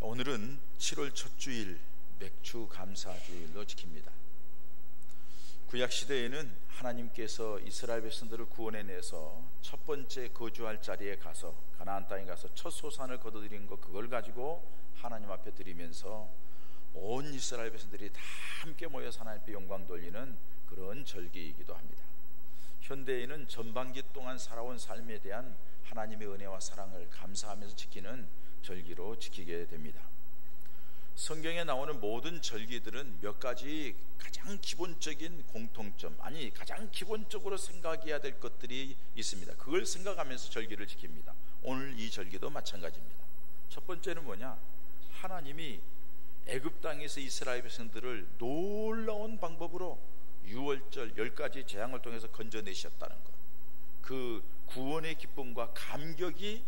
오늘은 7월 첫 주일 맥주 감사주일로 지킵니다. 구약시대에는 하나님께서 이스라엘 백성들을 구원해내서 첫 번째 거주할 자리에 가서 가나안 땅에 가서 첫 소산을 거둬들인 것, 그걸 가지고 하나님 앞에 드리면서 온 이스라엘 백성들이 다 함께 모여서 하나님 앞에 영광 돌리는 그런 절기이기도 합니다. 현대에는 전반기 동안 살아온 삶에 대한 하나님의 은혜와 사랑을 감사하면서 지키는 절기로 지키게 됩니다. 성경에 나오는 모든 절기들은 몇 가지 가장 기본적인 공통점, 아니 가장 기본적으로 생각해야 될 것들이 있습니다. 그걸 생각하면서 절기를 지킵니다. 오늘 이 절기도 마찬가지입니다. 첫 번째는 뭐냐? 하나님이 애굽 땅에서 이스라엘 백성들을 놀라운 방법으로 유월절 10가지 재앙을 통해서 건져내셨다는 것, 그 구원의 기쁨과 감격이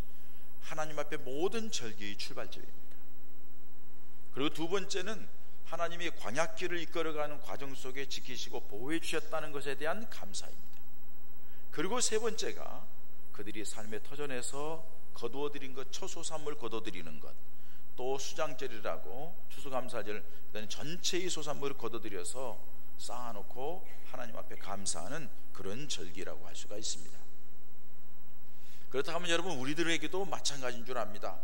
하나님 앞에 모든 절기의 출발점입니다. 그리고 두 번째는 하나님이 광야길을 이끌어가는 과정 속에 지키시고 보호해 주셨다는 것에 대한 감사입니다. 그리고 세 번째가 그들이 삶의 터전에서 거두어들인 것, 초소산물 거둬들이는 것, 또 수장절이라고 추수감사절, 전체의 소산물을 거둬들여서 쌓아놓고 하나님 앞에 감사하는 그런 절기라고 할 수가 있습니다. 그렇다면 여러분, 우리들에게도 마찬가지인 줄 압니다.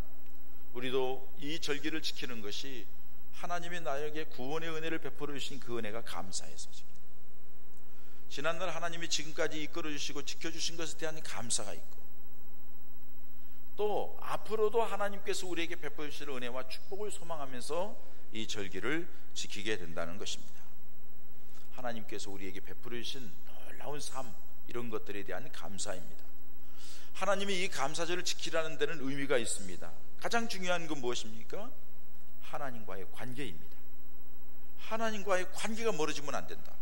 우리도 이 절기를 지키는 것이 하나님이 나에게 구원의 은혜를 베풀어 주신 그 은혜가 감사해서입니다. 지난날 하나님이 지금까지 이끌어 주시고 지켜주신 것에 대한 감사가 있고, 또 앞으로도 하나님께서 우리에게 베풀어 주실 은혜와 축복을 소망하면서 이 절기를 지키게 된다는 것입니다. 하나님께서 우리에게 베풀어 주신 놀라운 삶, 이런 것들에 대한 감사입니다. 하나님이 이 감사절을 지키라는 데는 의미가 있습니다. 가장 중요한 건 무엇입니까? 하나님과의 관계입니다. 하나님과의 관계가 멀어지면 안 된다.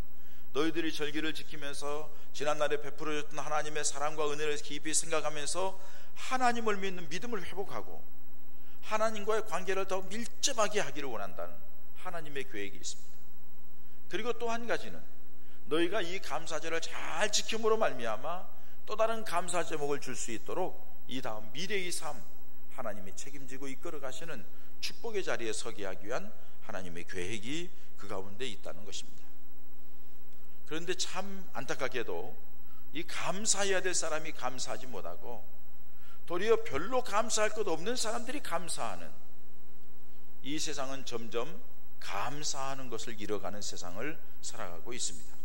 너희들이 절기를 지키면서 지난날에 베풀어줬던 하나님의 사랑과 은혜를 깊이 생각하면서 하나님을 믿는 믿음을 회복하고 하나님과의 관계를 더 밀접하게 하기를 원한다는 하나님의 계획이 있습니다. 그리고 또 한 가지는 너희가 이 감사절을 잘 지킴으로 말미암아 또 다른 감사 제목을 줄 수 있도록 이 다음 미래의 삶, 하나님이 책임지고 이끌어 가시는 축복의 자리에 서게 하기 위한 하나님의 계획이 그 가운데 있다는 것입니다. 그런데 참 안타깝게도 이 감사해야 될 사람이 감사하지 못하고 도리어 별로 감사할 것 없는 사람들이 감사하는, 이 세상은 점점 감사하는 것을 잃어가는 세상을 살아가고 있습니다.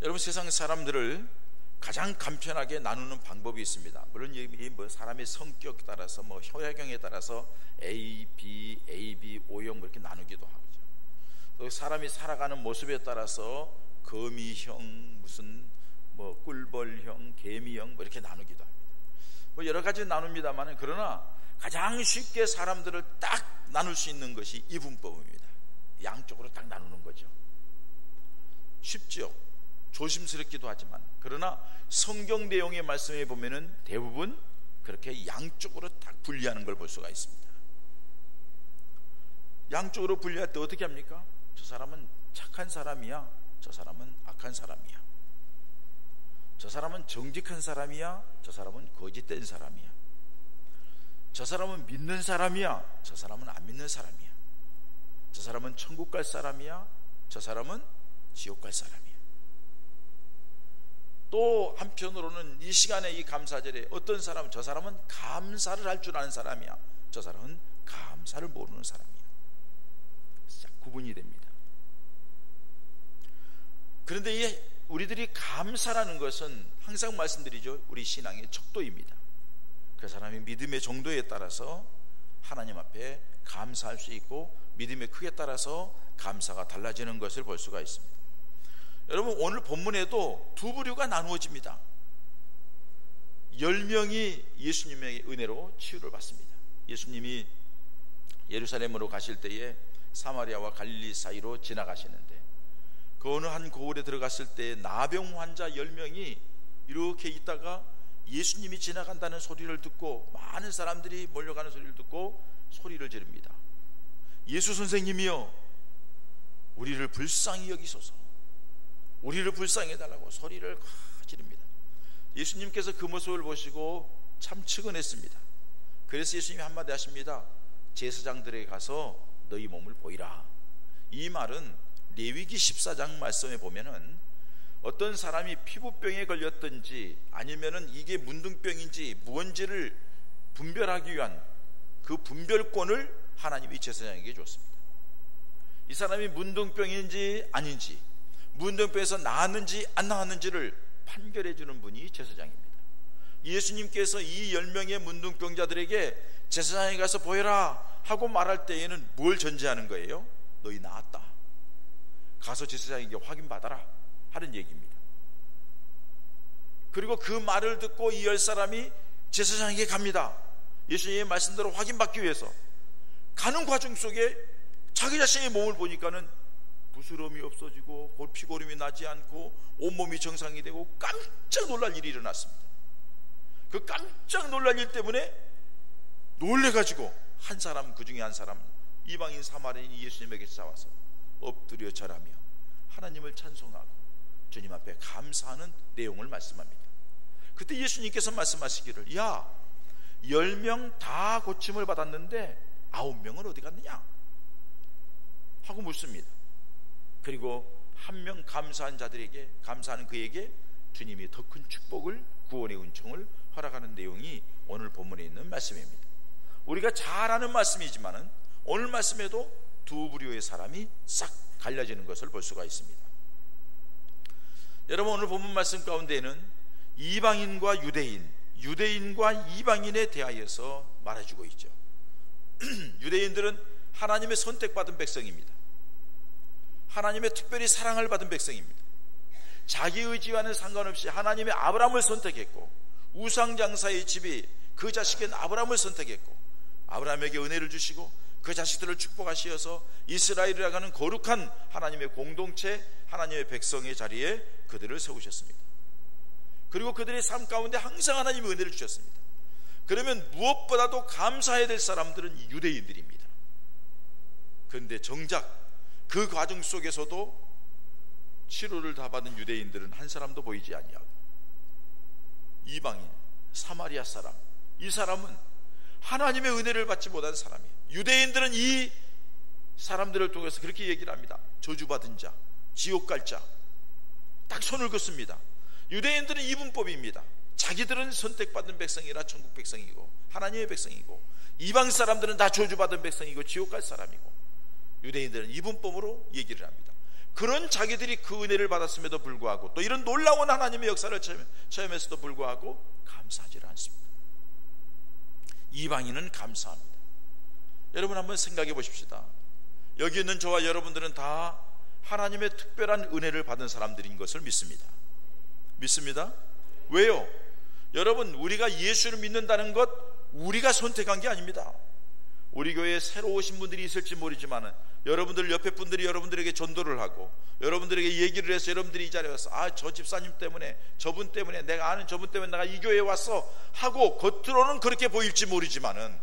여러분, 세상 사람들을 가장 간편하게 나누는 방법이 있습니다. 물론 이 사람의 성격 따라서 혈액형에 따라서 A, B, O형 이렇게 나누기도 하죠. 또 사람이 살아가는 모습에 따라서 거미형, 무슨 꿀벌형, 개미형 이렇게 나누기도 합니다. 여러 가지 나눕니다만, 그러나 가장 쉽게 사람들을 딱 나눌 수 있는 것이 이분법입니다. 양쪽으로 딱 나누는 거죠. 쉽죠. 조심스럽기도 하지만, 그러나 성경 내용의 말씀에 보면은 대부분 그렇게 양쪽으로 딱 분리하는 걸 볼 수가 있습니다. 양쪽으로 분리할 때 어떻게 합니까? 저 사람은 착한 사람이야, 저 사람은 악한 사람이야, 저 사람은 정직한 사람이야, 저 사람은 거짓된 사람이야, 저 사람은 믿는 사람이야, 저 사람은 안 믿는 사람이야, 저 사람은 천국 갈 사람이야, 저 사람은 지옥 갈 사람이야. 또 한편으로는 이 시간에 이 감사절에 어떤 사람은 저 사람은 감사를 할 줄 아는 사람이야, 저 사람은 감사를 모르는 사람이야. 구분이 됩니다. 그런데 우리들이 감사라는 것은 항상 말씀드리죠, 우리 신앙의 척도입니다. 그 사람의 믿음의 정도에 따라서 하나님 앞에 감사할 수 있고, 믿음의 크기에 따라서 감사가 달라지는 것을 볼 수가 있습니다. 여러분, 오늘 본문에도 두 부류가 나누어집니다. 10명이 예수님의 은혜로 치유를 받습니다. 예수님이 예루살렘으로 가실 때에 사마리아와 갈릴리 사이로 지나가시는데, 그 어느 한 고을에 들어갔을 때 나병 환자 10명이 이렇게 있다가 예수님이 지나간다는 소리를 듣고, 많은 사람들이 몰려가는 소리를 듣고 소리를 지릅니다. 예수 선생님이여, 우리를 불쌍히 여기소서, 우리를 불쌍히 해달라고 소리를 지릅니다. 예수님께서 그 모습을 보시고 참 측은했습니다. 그래서 예수님이 한마디 하십니다. 제사장들에게 가서 너희 몸을 보이라. 이 말은 레위기 14장 말씀에 보면은 어떤 사람이 피부병에 걸렸든지 아니면은 이게 문둥병인지 무언지를 분별하기 위한 그 분별권을 하나님이 제사장에게 줬습니다. 이 사람이 문둥병인지 아닌지, 문둥병에서 나았는지 안 나았는지를 판결해 주는 분이 제사장입니다. 예수님께서 이 10명의 문둥병자들에게 제사장에 가서 보여라 하고 말할 때에는 뭘 전제하는 거예요? 너희 나았다, 가서 제사장에게 확인받아라 하는 얘기입니다. 그리고 그 말을 듣고 이 10사람이 제사장에게 갑니다. 예수님의 말씀대로 확인받기 위해서 가는 과정 속에 자기 자신의 몸을 보니까는 부스럼이 없어지고 피고름이 나지 않고 온몸이 정상이 되고 깜짝 놀랄 일이 일어났습니다. 그 깜짝 놀랄 일 때문에 놀래가지고 한 사람, 그 중에 한 사람, 이방인 사마리아인이 예수님에게 찾아와서 엎드려 절하며 하나님을 찬송하고 주님 앞에 감사하는 내용을 말씀합니다. 그때 예수님께서 말씀하시기를, 야, 10명 다 고침을 받았는데 9명은 어디 갔느냐 하고 묻습니다. 그리고 한 명 감사한 자들에게, 감사하는 그에게 주님이 더 큰 축복을, 구원의 은총을 허락하는 내용이 오늘 본문에 있는 말씀입니다. 우리가 잘 아는 말씀이지만은 오늘 말씀에도 두 부류의 사람이 싹 갈려지는 것을 볼 수가 있습니다. 여러분, 오늘 본문 말씀 가운데에는 이방인과 유대인, 유대인과 이방인에 대하여서 말해주고 있죠. 유대인들은 하나님의 선택받은 백성입니다. 하나님의 특별히 사랑을 받은 백성입니다. 자기 의지와는 상관없이 하나님의 아브라함을 선택했고, 우상장사의 집이 그 자식인 아브라함을 선택했고, 아브라함에게 은혜를 주시고 그 자식들을 축복하시어서 이스라엘이라고 하는 거룩한 하나님의 공동체, 하나님의 백성의 자리에 그들을 세우셨습니다. 그리고 그들의 삶 가운데 항상 하나님의 은혜를 주셨습니다. 그러면 무엇보다도 감사해야 될 사람들은 유대인들입니다. 그런데 정작 그 과정 속에서도 치료를 다 받은 유대인들은 한 사람도 보이지 아니하고, 이방인, 사마리아 사람, 이 사람은 하나님의 은혜를 받지 못한 사람이에요. 유대인들은 이 사람들을 통해서 그렇게 얘기를 합니다. 저주받은 자, 지옥 갈 자, 딱 손을 긋습니다. 유대인들은 이분법입니다. 자기들은 선택받은 백성이라 천국 백성이고 하나님의 백성이고, 이방 사람들은 다 저주받은 백성이고 지옥 갈 사람이고, 유대인들은 이분법으로 얘기를 합니다. 그런 자기들이 그 은혜를 받았음에도 불구하고, 또 이런 놀라운 하나님의 역사를 체험했음에도 불구하고 감사하지 않습니다. 이방인은 감사합니다. 여러분 한번 생각해 보십시다. 여기 있는 저와 여러분들은 다 하나님의 특별한 은혜를 받은 사람들인 것을 믿습니다. 믿습니다. 왜요? 여러분, 우리가 예수를 믿는다는 것 우리가 선택한 게 아닙니다. 우리 교회에 새로 오신 분들이 있을지 모르지만 여러분들 옆에 분들이 여러분들에게 전도를 하고 여러분들에게 얘기를 해서 여러분들이 이 자리에 와서, 아, 저 집사님 때문에, 저분 때문에, 내가 아는 저분 때문에 내가 이 교회에 왔어 하고 겉으로는 그렇게 보일지 모르지만은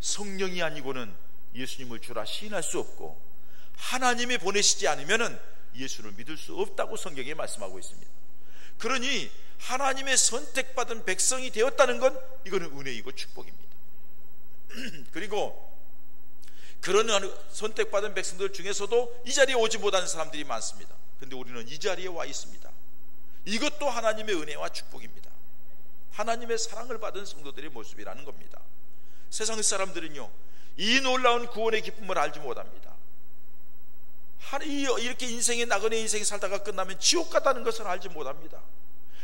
성령이 아니고는 예수님을 주라 시인할 수 없고, 하나님이 보내시지 않으면은 예수를 믿을 수 없다고 성경에 말씀하고 있습니다. 그러니 하나님의 선택받은 백성이 되었다는 건 이거는 은혜이고 축복입니다. 그리고 그런 선택받은 백성들 중에서도 이 자리에 오지 못하는 사람들이 많습니다. 그런데 우리는 이 자리에 와 있습니다. 이것도 하나님의 은혜와 축복입니다. 하나님의 사랑을 받은 성도들의 모습이라는 겁니다. 세상 사람들은요, 이 놀라운 구원의 기쁨을 알지 못합니다. 이렇게 인생의 나그네 인생이 살다가 끝나면 지옥 같다는 것을 알지 못합니다.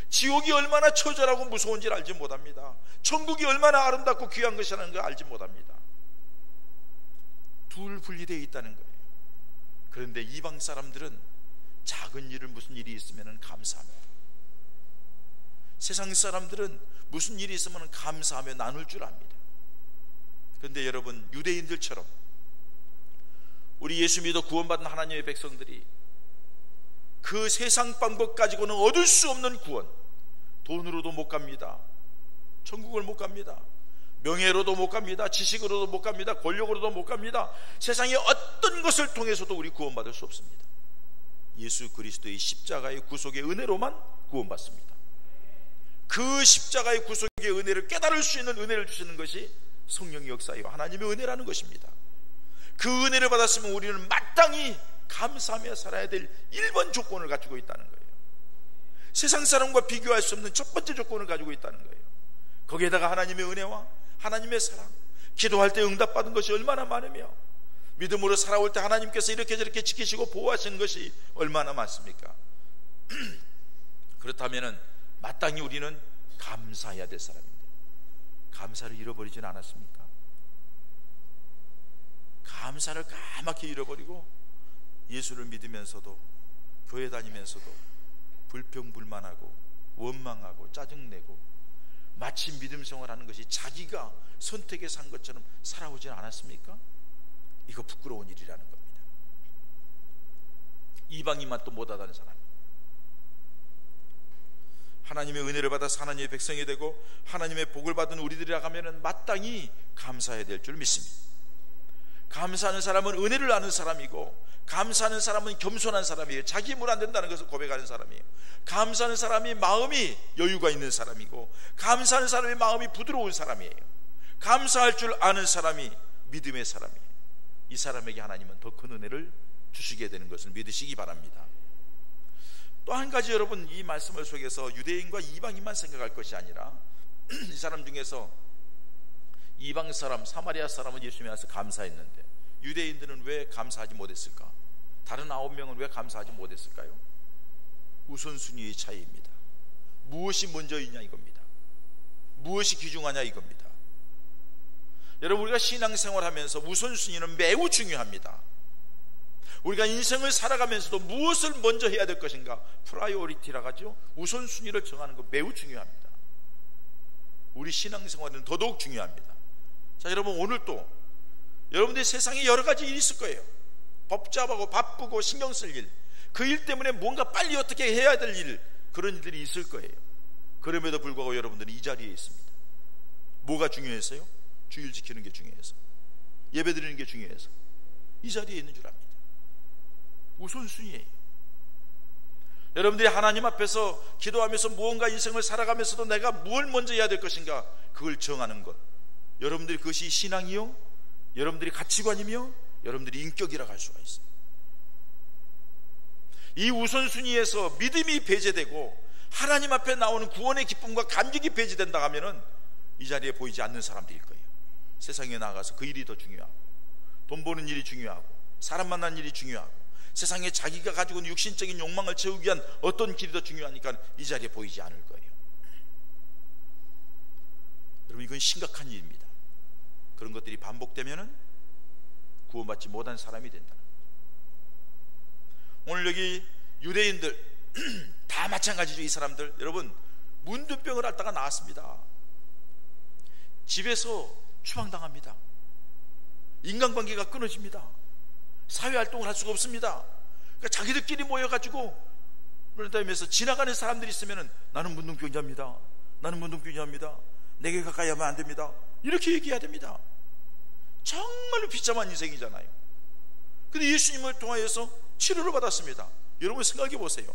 지옥이 얼마나 처절하고 무서운지를 알지 못합니다. 천국이 얼마나 아름답고 귀한 것이라는 걸 알지 못합니다. 둘 분리되어 있다는 거예요. 그런데 이방 사람들은 작은 일을, 무슨 일이 있으면 감사합니다. 세상 사람들은 무슨 일이 있으면 감사하며 나눌 줄 압니다. 그런데 여러분, 유대인들처럼 우리 예수 믿어 구원받은 하나님의 백성들이 그 세상 방법 가지고는 얻을 수 없는 구원, 돈으로도 못 갑니다. 천국을 못 갑니다. 명예로도 못 갑니다. 지식으로도 못 갑니다. 권력으로도 못 갑니다. 세상의 어떤 것을 통해서도 우리 구원받을 수 없습니다. 예수 그리스도의 십자가의 구속의 은혜로만 구원받습니다. 그 십자가의 구속의 은혜를 깨달을 수 있는 은혜를 주시는 것이 성령의 역사요 하나님의 은혜라는 것입니다. 그 은혜를 받았으면 우리는 마땅히 감사하며 살아야 될 1번 조건을 가지고 있다는 거예요. 세상 사람과 비교할 수 없는 첫 번째 조건을 가지고 있다는 거예요. 거기에다가 하나님의 은혜와 하나님의 사랑, 기도할 때 응답받은 것이 얼마나 많으며 믿음으로 살아올 때 하나님께서 이렇게 저렇게 지키시고 보호하시는 것이 얼마나 많습니까? 그렇다면 마땅히 우리는 감사해야 될 사람인데 감사를 잃어버리진 않았습니까? 감사를 까맣게 잃어버리고 예수를 믿으면서도 교회 다니면서도 불평불만하고 원망하고 짜증내고 마치 믿음 생활하는 것이 자기가 선택해서 한 것처럼 살아오진 않았습니까? 이거 부끄러운 일이라는 겁니다. 이방인만 또 못하다는 사람, 하나님의 은혜를 받아서 하나님의 백성이 되고 하나님의 복을 받은 우리들이라 하면 마땅히 감사해야 될 줄 믿습니다. 감사하는 사람은 은혜를 아는 사람이고 감사하는 사람은 겸손한 사람이에요. 자기 힘으로 안 된다는 것을 고백하는 사람이에요. 감사하는 사람이 마음이 여유가 있는 사람이고 감사하는 사람이 마음이 부드러운 사람이에요. 감사할 줄 아는 사람이 믿음의 사람이에요. 이 사람에게 하나님은 더 큰 은혜를 주시게 되는 것을 믿으시기 바랍니다. 또 한 가지 여러분, 이 말씀을 속에서 유대인과 이방인만 생각할 것이 아니라 이 사람 중에서 이방 사람, 사마리아 사람은 예수님에 와서 감사했는데 유대인들은 왜 감사하지 못했을까? 다른 9명은 왜 감사하지 못했을까요? 우선순위의 차이입니다. 무엇이 먼저 있냐 이겁니다. 무엇이 귀중하냐 이겁니다. 여러분, 우리가 신앙생활하면서 우선순위는 매우 중요합니다. 우리가 인생을 살아가면서도 무엇을 먼저 해야 될 것인가, 프라이오리티라고 하죠. 우선순위를 정하는 것 매우 중요합니다. 우리 신앙생활은 더더욱 중요합니다. 자, 여러분, 오늘 또 여러분들의 세상에 여러 가지 일이 있을 거예요. 복잡하고 바쁘고 신경 쓸 일, 그 일 때문에 뭔가 빨리 어떻게 해야 될 일, 그런 일들이 있을 거예요. 그럼에도 불구하고 여러분들은 이 자리에 있습니다. 뭐가 중요해서요? 주일 지키는 게 중요해서, 예배 드리는 게 중요해서 이 자리에 있는 줄 압니다. 우선순위예요. 여러분들이 하나님 앞에서 기도하면서 무언가 인생을 살아가면서도 내가 뭘 먼저 해야 될 것인가, 그걸 정하는 것, 여러분들이 그것이 신앙이요, 여러분들이 가치관이며 여러분들이 인격이라고 할 수가 있어요. 이 우선순위에서 믿음이 배제되고 하나님 앞에 나오는 구원의 기쁨과 감격이 배제된다 하면은 이 자리에 보이지 않는 사람들일 거예요. 세상에 나가서 그 일이 더 중요하고, 돈 버는 일이 중요하고, 사람 만나는 일이 중요하고, 세상에 자기가 가지고 있는 육신적인 욕망을 채우기 위한 어떤 길이 더 중요하니까 이 자리에 보이지 않을 거예요. 여러분, 이건 심각한 일입니다. 그런 것들이 반복되면은 구원받지 못한 사람이 된다는 거예요. 오늘 여기 유대인들 다 마찬가지죠. 이 사람들, 여러분, 문둥병을 앓다가 나왔습니다. 집에서 추방당합니다. 인간관계가 끊어집니다. 사회활동을 할 수가 없습니다. 그러니까 자기들끼리 모여가지고 그러다면서 지나가는 사람들이 있으면 나는 문둥병자입니다. 나는 문둥병자입니다. 내게 가까이 하면 안 됩니다. 이렇게 얘기해야 됩니다. 정말로 비참한 인생이잖아요. 근데 예수님을 통하여서 치료를 받았습니다. 여러분 생각해 보세요.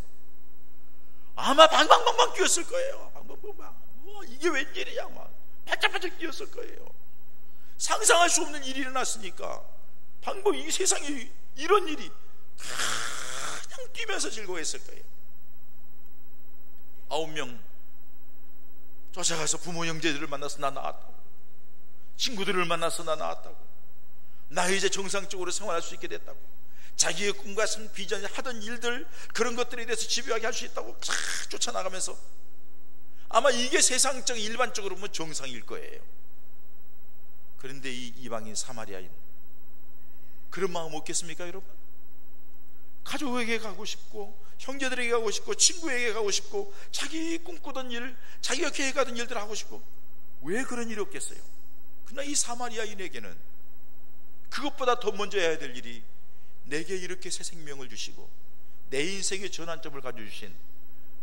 아마 방방방방 뛰었을 거예요. 방방방방. 이게 웬일이야, 막 바짝바짝 뛰었을 거예요. 상상할 수 없는 일이 일어났으니까 이 세상에 이런 일이 그냥 뛰면서 즐거워했을 거예요. 9명 쫓아가서 부모 형제들을 만나서 나 나았다고, 친구들을 만나서 나 나았다고, 나 이제 정상적으로 생활할 수 있게 됐다고, 자기의 꿈과 비전이 하던 일들, 그런 것들에 대해서 집요하게 할 수 있다고 쫙 쫓아나가면서 아마 이게 세상적 일반적으로 보면 정상일 거예요. 그런데 이 이방인 사마리아인 그런 마음 없겠습니까, 여러분? 가족에게 가고 싶고, 형제들에게 가고 싶고, 친구에게 가고 싶고, 자기 꿈꾸던 일, 자기가 계획하던 일들 하고 싶고, 왜 그런 일이 없겠어요? 그러나 이 사마리아인에게는 그것보다 더 먼저 해야 될 일이, 내게 이렇게 새 생명을 주시고 내 인생의 전환점을 가져주신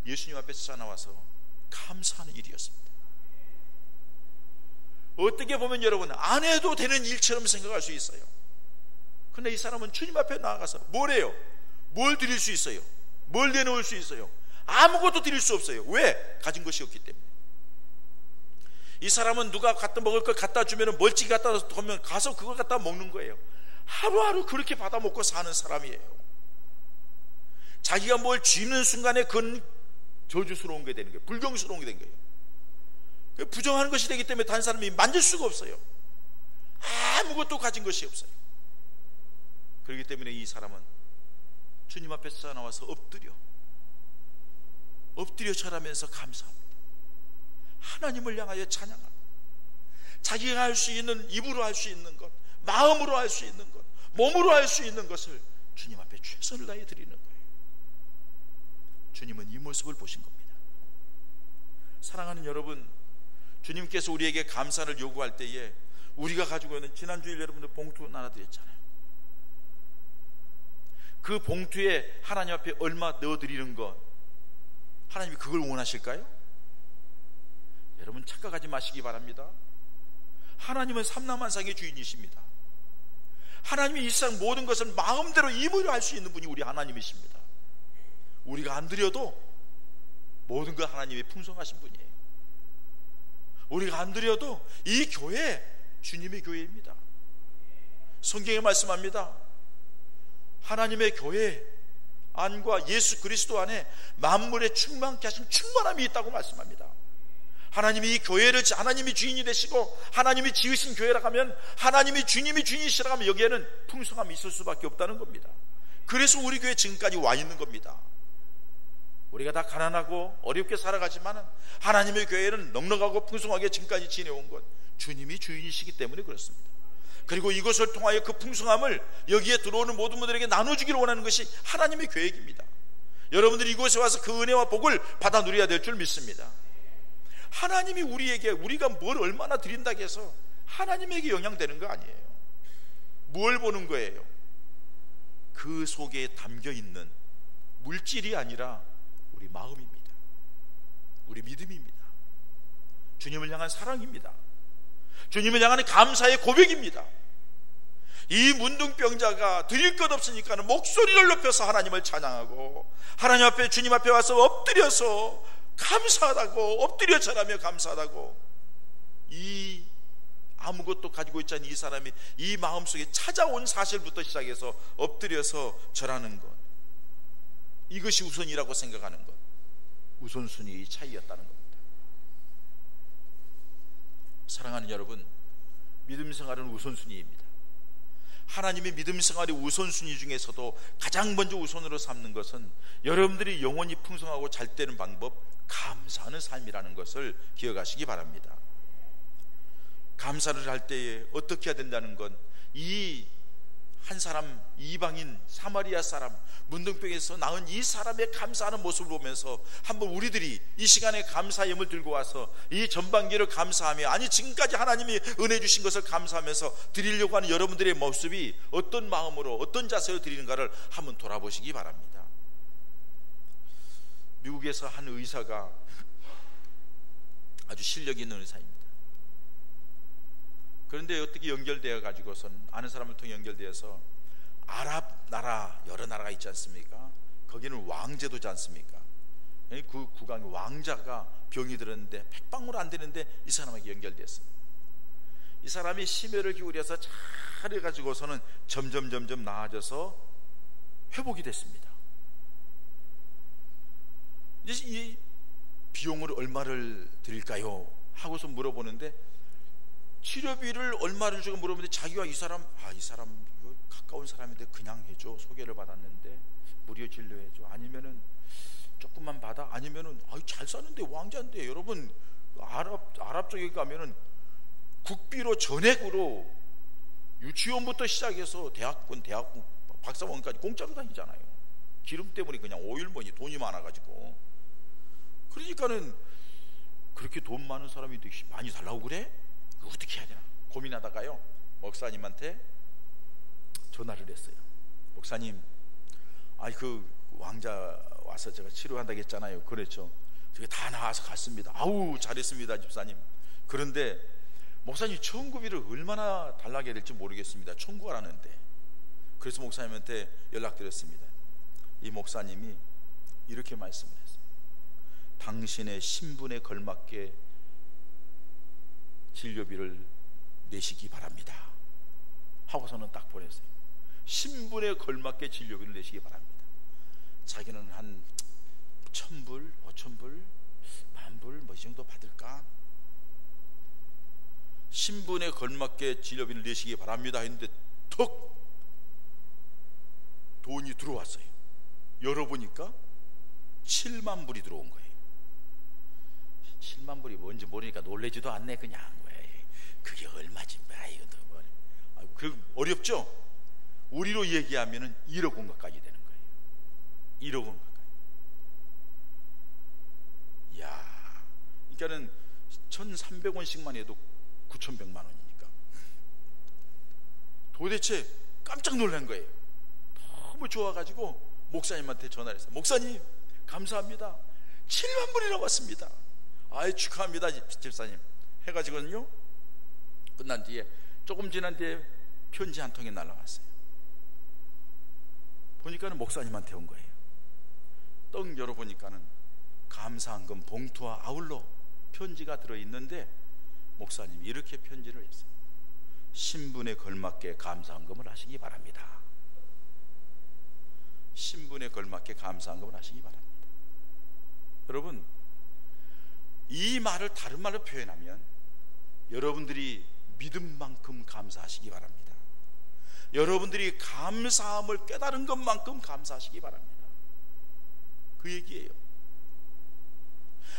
예수님 앞에 찾아나와서 감사하는 일이었습니다. 어떻게 보면 여러분, 안 해도 되는 일처럼 생각할 수 있어요. 근데 이 사람은 주님 앞에 나아가서 뭘 해요? 뭘 드릴 수 있어요? 뭘 내놓을 수 있어요? 아무것도 드릴 수 없어요. 왜? 가진 것이 없기 때문에. 이 사람은 누가 갖다 먹을 걸 갖다 주면 멀찍이 갖다 두면 가서 그걸 갖다 먹는 거예요. 하루하루 그렇게 받아 먹고 사는 사람이에요. 자기가 뭘 쥐는 순간에 그건 저주스러운 게 되는 거예요. 불경스러운 게 되는 거예요. 부정하는 것이 되기 때문에 다른 사람이 만질 수가 없어요. 아무것도 가진 것이 없어요. 그렇기 때문에 이 사람은 주님 앞에 나와서 엎드려 절하면서 감사합니다. 하나님을 향하여 찬양하고, 자기가 할 수 있는, 입으로 할 수 있는 것, 마음으로 할 수 있는 것, 몸으로 할 수 있는 것을 주님 앞에 최선을 다해 드리는 거예요. 주님은 이 모습을 보신 겁니다. 사랑하는 여러분, 주님께서 우리에게 감사를 요구할 때에 우리가 가지고 있는, 지난주일 여러분들 봉투 나눠드렸잖아요. 그 봉투에 하나님 앞에 얼마 넣어드리는 것, 하나님이 그걸 원하실까요? 여러분 착각하지 마시기 바랍니다. 하나님은 삼라만상의 주인이십니다. 하나님이 이 세상 모든 것을 마음대로 임의로 할 수 있는 분이 우리 하나님이십니다. 우리가 안 드려도 모든 것 하나님이 풍성하신 분이에요. 우리가 안 드려도 이 교회 주님의 교회입니다. 성경에 말씀합니다. 하나님의 교회 안과 예수 그리스도 안에 만물에 충만케 하신 충만함이 있다고 말씀합니다. 하나님이 이 교회를, 하나님이 주인이 되시고 하나님이 지으신 교회라고 하면, 하나님이 주님이 주인이시라고 하면 여기에는 풍성함이 있을 수밖에 없다는 겁니다. 그래서 우리 교회 지금까지 와 있는 겁니다. 우리가 다 가난하고 어렵게 살아가지만 하나님의 교회는 넉넉하고 풍성하게 지금까지 지내온 것, 주님이 주인이시기 때문에 그렇습니다. 그리고 이것을 통하여 그 풍성함을 여기에 들어오는 모든 분들에게 나눠주기를 원하는 것이 하나님의 계획입니다. 여러분들이 이곳에 와서 그 은혜와 복을 받아 누려야 될 줄 믿습니다. 하나님이 우리에게, 우리가 뭘 얼마나 드린다고 해서 하나님에게 영향되는 거 아니에요. 뭘 보는 거예요? 그 속에 담겨있는 물질이 아니라 우리 마음입니다. 우리 믿음입니다. 주님을 향한 사랑입니다. 주님을 향한 감사의 고백입니다. 이 문둥병자가 드릴 것 없으니까 목소리를 높여서 하나님을 찬양하고, 하나님 앞에, 주님 앞에 와서 엎드려서 감사하다고, 엎드려 절하며 감사하다고, 이 아무것도 가지고 있지 않은 이 사람이 이 마음속에 찾아온 사실부터 시작해서 엎드려서 절하는 것, 이것이 우선이라고 생각하는 것, 우선순위의 차이였다는 겁니다. 사랑하는 여러분, 믿음 생활은 우선순위입니다. 하나님의 믿음 생활의 우선순위 중에서도 가장 먼저 우선으로 삼는 것은 여러분들이 영혼이 풍성하고 잘 되는 방법, 감사하는 삶이라는 것을 기억하시기 바랍니다. 감사를 할 때에 어떻게 해야 된다는 건, 이 한 사람, 이방인 사마리아 사람, 문둥병에서 나은 이 사람의 감사하는 모습을 보면서 한번 우리들이 이 시간에 감사의 염을 들고 와서 이 전반기를 감사하며, 아니 지금까지 하나님이 은혜 주신 것을 감사하면서 드리려고 하는 여러분들의 모습이 어떤 마음으로, 어떤 자세로 드리는가를 한번 돌아보시기 바랍니다. 미국에서 한 의사가, 아주 실력 있는 의사입니다. 그런데 어떻게 연결되어 가지고선, 아는 사람을 통해 연결되어서 아랍 나라, 여러 나라가 있지 않습니까? 거기는 왕제도지 않습니까? 그 국왕의 왕자가 병이 들었는데 백방으로 안 되는데 이 사람에게 연결됐어요. 이 사람이 심혈을 기울여서 잘 해가지고서는 점점 나아져서 회복이 됐습니다. 이제 이 비용을 얼마를 드릴까요? 하고서 물어보는데, 치료비를 얼마를 주고 물어보는데, 자기가 이 사람 이거 가까운 사람인데 그냥 해줘, 소개를 받았는데 무료 진료해줘, 아니면은 조금만 받아, 아니면은 잘 사는데 왕자인데, 여러분 아랍 쪽에 가면은 국비로 전액으로 유치원부터 시작해서 대학원 박사원까지 공짜로 다니잖아요. 기름 때문에 그냥 오일머니, 돈이 많아가지고. 그러니까는 그렇게 돈 많은 사람이 많이 달라고 그래? 어떻게 해야 되나 고민하다가요, 목사님한테 전화를 했어요. 목사님, 그 왕자 와서 제가 치료한다고 했잖아요. 그랬죠. 저게 다 나와서 갔습니다. 아우 잘했습니다 집사님. 그런데 목사님 청구비를 얼마나 달라게 될지 모르겠습니다. 청구하라는데. 그래서 목사님한테 연락드렸습니다. 이 목사님이 이렇게 말씀을 했어요. 당신의 신분에 걸맞게 진료비를 내시기 바랍니다 하고서는 딱 보냈어요. 신분에 걸맞게 진료비를 내시기 바랍니다. 자기는 한 1,000불, 5,000불, 10,000불 뭐 이 정도 받을까? 신분에 걸맞게 진료비를 내시기 바랍니다 했는데 턱 돈이 들어왔어요. 열어보니까 7만 불이 들어온 거예요. 7만 불이 뭔지 모르니까 놀래지도 않네. 그냥 왜 그게 얼마지? 그 어렵죠? 우리로 얘기하면은 1억 원 가까이 되는 거예요. 1억 원 가까이. 이야, 그러니까는 1,300원씩만 해도 9,100만 원이니까 도대체 깜짝 놀란 거예요. 너무 좋아가지고 목사님한테 전화를 했어요. 목사님 감사합니다. 7만 불이 나왔습니다. 아이 축하합니다 집사님 해가지고는요, 끝난 뒤에 조금 지난 뒤에 편지 한 통이 날라왔어요. 보니까는 목사님한테 온 거예요. 떡 열어보니까는 감사한금 봉투와 아울러 편지가 들어있는데 목사님이 이렇게 편지를 했어요. 신분에 걸맞게 감사한금을 하시기 바랍니다. 신분에 걸맞게 감사한금을 하시기 바랍니다. 여러분, 이 말을 다른 말로 표현하면 여러분들이 믿은 만큼 감사하시기 바랍니다. 여러분들이 감사함을 깨달은 것만큼 감사하시기 바랍니다. 그 얘기예요.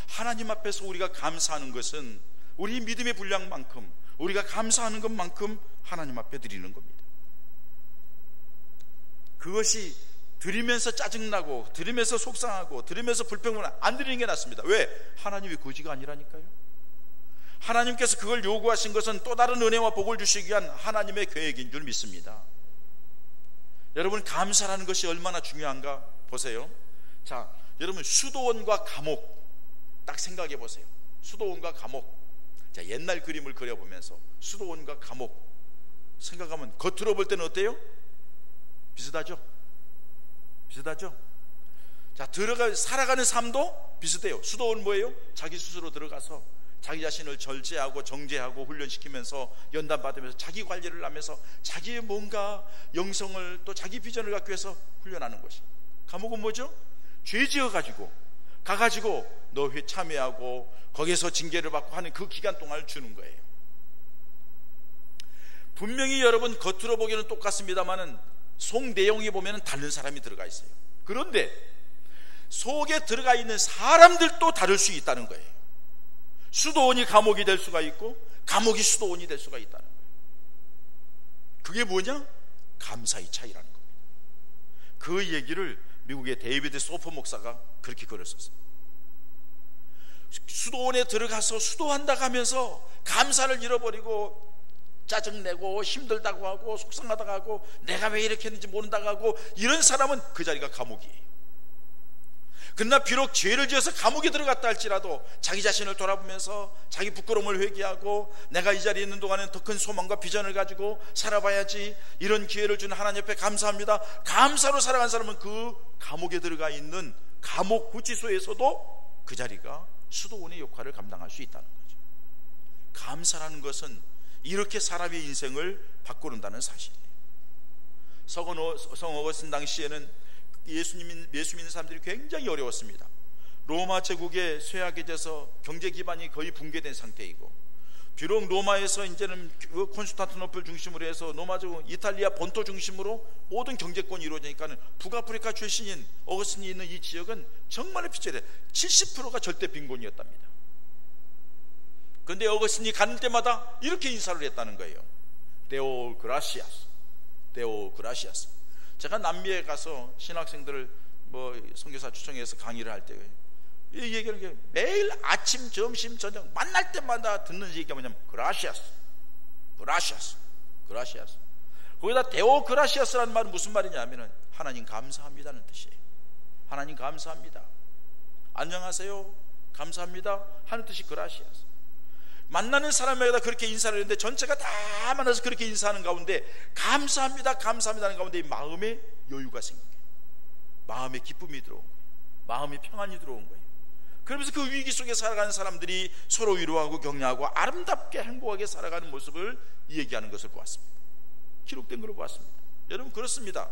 하나님 앞에서 우리가 감사하는 것은 우리 믿음의 분량만큼, 우리가 감사하는 것만큼 하나님 앞에 드리는 겁니다. 그것이 드리면서 짜증나고 드리면서 속상하고 드리면서 불평을 안 드리는 게 낫습니다. 왜? 하나님이 거지가 아니라니까요. 하나님께서 그걸 요구하신 것은 또 다른 은혜와 복을 주시기 위한 하나님의 계획인 줄 믿습니다. 여러분, 감사라는 것이 얼마나 중요한가 보세요. 자, 여러분, 수도원과 감옥 딱 생각해 보세요. 수도원과 감옥. 자, 옛날 그림을 그려보면서 수도원과 감옥 생각하면 겉으로 볼 때는 어때요? 비슷하죠? 비슷하죠? 자, 살아가는 삶도 비슷해요. 수도원 뭐예요? 자기 스스로 들어가서 자기 자신을 절제하고 정제하고 훈련시키면서 연단받으면서 자기 관리를 하면서 자기의 뭔가 영성을 또 자기 비전을 갖기 위해서 훈련하는 것이. 감옥은 뭐죠? 죄 지어가지고 가가지고 너희 참여하고 거기에서 징계를 받고 하는 그 기간 동안을 주는 거예요. 분명히 여러분 겉으로 보기에는 똑같습니다만은 속 내용이 보면 다른 사람이 들어가 있어요. 그런데 속에 들어가 있는 사람들도 다를 수 있다는 거예요. 수도원이 감옥이 될 수가 있고 감옥이 수도원이 될 수가 있다는 거예요. 그게 뭐냐? 감사의 차이라는 겁니다. 그 얘기를 미국의 데이비드 소퍼 목사가 그렇게 글었었어요. 수도원에 들어가서 수도한다고 하면서 감사를 잃어버리고 짜증내고 힘들다고 하고 속상하다고 하고 내가 왜 이렇게 했는지 모른다고 하고 이런 사람은 그 자리가 감옥이에요. 그러나 비록 죄를 지어서 감옥에 들어갔다 할지라도 자기 자신을 돌아보면서 자기 부끄러움을 회개하고 내가 이 자리에 있는 동안은 더 큰 소망과 비전을 가지고 살아봐야지, 이런 기회를 주는 하나님 옆에 감사합니다, 감사로 살아간 사람은 그 감옥에 들어가 있는 감옥 구치소에서도 그 자리가 수도원의 역할을 감당할 수 있다는 거죠. 감사라는 것은 이렇게 사람의 인생을 바꾸는다는 사실이에요. 성 어거스틴 당시에는 예수 믿는 사람들이 굉장히 어려웠습니다. 로마 제국의 쇠약해져서 경제 기반이 거의 붕괴된 상태이고, 비록 로마에서 이제는 콘스탄티노플 중심으로 해서 로마 제국 이탈리아 본토 중심으로 모든 경제권이 이루어지니까는 북아프리카 출신인 어거스틴이 있는 이 지역은 정말 피폐해 70%가 절대 빈곤이었답니다. 그런데 어거스틴이 가는 때마다 이렇게 인사를 했다는 거예요. 데오 그라시아스, 데오 그라시아스. 제가 남미에 가서 신학생들을 선교사 초청해서 강의를 할 때 이 얘기를 매일 아침, 점심, 저녁 만날 때마다 듣는 얘기가 뭐냐면 그라시아스, 그라시아스, 그라시아스. 거기다 데오 그라시아스라는 말은 무슨 말이냐면은 하나님 감사합니다는 뜻이에요. 하나님 감사합니다, 안녕하세요, 감사합니다 하는 뜻이 그라시아스. 만나는 사람에게다 그렇게 인사를 했는데 전체가 다 만나서 그렇게 인사하는 가운데 감사합니다, 감사합니다 하는 가운데 마음에 여유가 생긴 거예요. 마음에 기쁨이 들어온 거예요. 마음에 평안이 들어온 거예요. 그러면서 그 위기 속에 살아가는 사람들이 서로 위로하고 격려하고 아름답게 행복하게 살아가는 모습을 얘기하는 것을 보았습니다. 기록된 걸로 보았습니다. 여러분, 그렇습니다.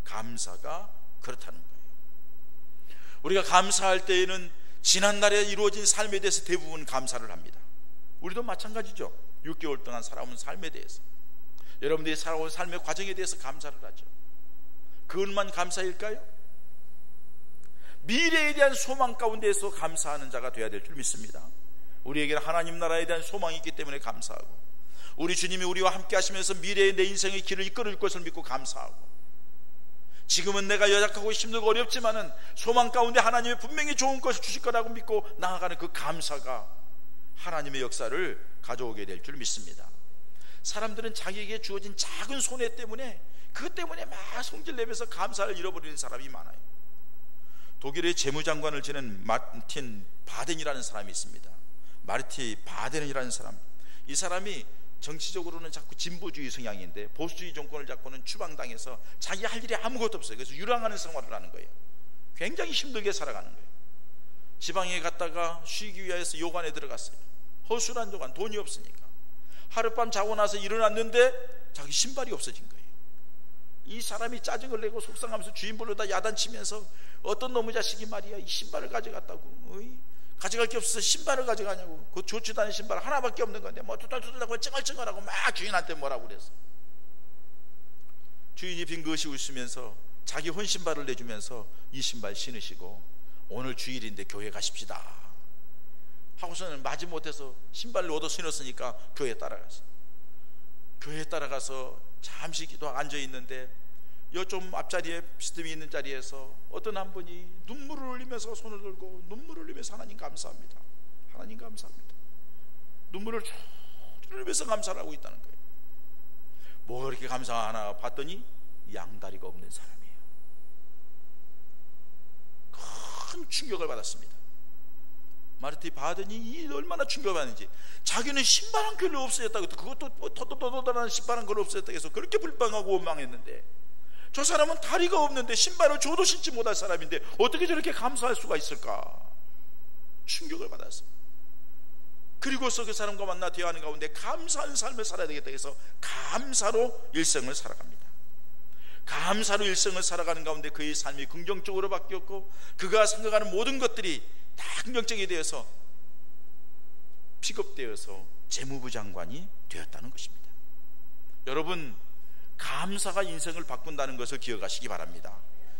감사가 그렇다는 거예요. 우리가 감사할 때에는 지난날에 이루어진 삶에 대해서 대부분 감사를 합니다. 우리도 마찬가지죠. 6개월 동안 살아온 삶에 대해서, 여러분들이 살아온 삶의 과정에 대해서 감사를 하죠. 그것만 감사일까요? 미래에 대한 소망 가운데에서 감사하는 자가 되어야 될 줄 믿습니다. 우리에게는 하나님 나라에 대한 소망이 있기 때문에 감사하고, 우리 주님이 우리와 함께 하시면서 미래의 내 인생의 길을 이끌어 줄 것을 믿고 감사하고, 지금은 내가 연약하고 힘들고 어렵지만은 소망 가운데 하나님이 분명히 좋은 것을 주실 거라고 믿고 나아가는 그 감사가 하나님의 역사를 가져오게 될 줄 믿습니다. 사람들은 자기에게 주어진 작은 손해 때문에, 그것 때문에 막 성질내면서 감사를 잃어버리는 사람이 많아요. 독일의 재무장관을 지낸 마르틴 바덴이라는 사람이 있습니다. 마르틴 바덴이라는 사람, 이 사람이 정치적으로는 자꾸 진보주의 성향인데 보수주의 정권을 잡고는 추방당해서 자기 할 일이 아무것도 없어요. 그래서 유랑하는 생활을 하는 거예요. 굉장히 힘들게 살아가는 거예요. 지방에 갔다가 쉬기 위해서 요관에 들어갔어요. 허술한 요관, 돈이 없으니까. 하룻밤 자고 나서 일어났는데 자기 신발이 없어진 거예요. 이 사람이 짜증을 내고 속상하면서 주인 불러다 야단치면서, 어떤 놈의 자식이 말이야, 이 신발을 가져갔다고, 가져갈 게 없어서 신발을 가져가냐고, 그 좋지도 않은 신발 하나밖에 없는 건데 뭐 투덜투덜하고 찡얼찡얼하고 막 주인한테 뭐라고 그랬어. 주인이 빙긋이 웃으면서 자기 혼 신발을 내주면서 이 신발 신으시고 오늘 주일인데 교회 가십시다 하고서는 마지못해서 신발을 얻어 신었으니까 교회에 따라갔어. 교회에 따라가서 잠시 기도하고 앉아있는데 요좀 앞자리에 비스듬히 있는 자리에서 어떤 한 분이 눈물을 흘리면서 손을 들고 눈물을 흘리면서 하나님 감사합니다, 하나님 감사합니다, 눈물을 흘리면서 감사를 하고 있다는 거예요. 뭐가 그렇게 감사하나 봤더니 양다리가 없는 사람이에요. 큰 충격을 받았습니다. 마르틴 바덴이 얼마나 충격을 받는지, 자기는 신발 한 켤레 없어졌다고, 그것도 터도도도도한 신발 한 켤레 없어졌다고 해서 그렇게 불평하고 원망했는데, 저 사람은 다리가 없는데 신발을 줘도 신지 못할 사람인데 어떻게 저렇게 감사할 수가 있을까? 충격을 받았어요. 그리고서 그 사람과 만나 대화하는 가운데 감사한 삶을 살아야 되겠다 해서 감사로 일생을 살아갑니다. 감사로 일생을 살아가는 가운데 그의 삶이 긍정적으로 바뀌었고, 그가 생각하는 모든 것들이 다 긍정적이 되어서 픽업되어서 재무부 장관이 되었다는 것입니다. 여러분, 감사가 인생을 바꾼다는 것을 기억하시기 바랍니다.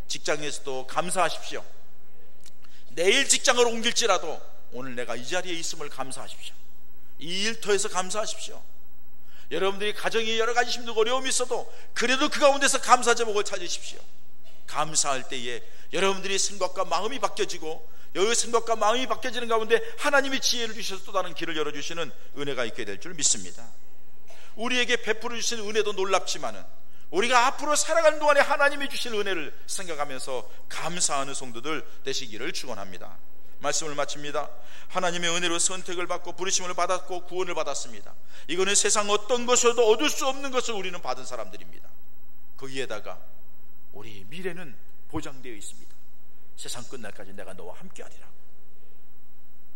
직장에서도 감사하십시오. 내일 직장을 옮길지라도 오늘 내가 이 자리에 있음을 감사하십시오. 이 일터에서 감사하십시오. 여러분들이 가정에 여러 가지 힘들고 어려움이 있어도 그래도 그 가운데서 감사 제목을 찾으십시오. 감사할 때에 여러분들이 생각과 마음이 바뀌어지고, 여기 생각과 마음이 바뀌어지는 가운데 하나님이 지혜를 주셔서 또 다른 길을 열어주시는 은혜가 있게 될 줄 믿습니다. 우리에게 베풀어 주신 은혜도 놀랍지만은 우리가 앞으로 살아가는 동안에 하나님이 주실 은혜를 생각하면서 감사하는 성도들 되시기를 축원합니다. 말씀을 마칩니다. 하나님의 은혜로 선택을 받고 부르심을 받았고 구원을 받았습니다. 이거는 세상 어떤 것으로도 얻을 수 없는 것을 우리는 받은 사람들입니다. 거기에다가 우리 미래는 보장되어 있습니다. 세상 끝날까지 내가 너와 함께 하리라고,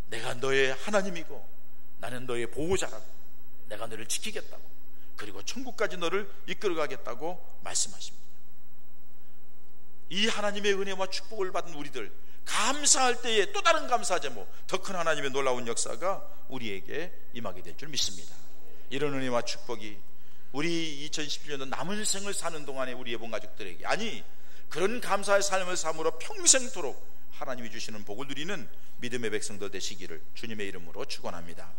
내가 너의 하나님이고 나는 너의 보호자라고, 내가 너를 지키겠다고, 그리고 천국까지 너를 이끌어가겠다고 말씀하십니다. 이 하나님의 은혜와 축복을 받은 우리들, 감사할 때에 또 다른 감사 제목, 더 큰 하나님의 놀라운 역사가 우리에게 임하게 될 줄 믿습니다. 이런 은혜와 축복이 우리 2017년도 남은 생을 사는 동안에 우리 예본 가족들에게, 아니 그런 감사의 삶을 삶으로 평생토록 하나님이 주시는 복을 누리는 믿음의 백성들 되시기를 주님의 이름으로 축원합니다.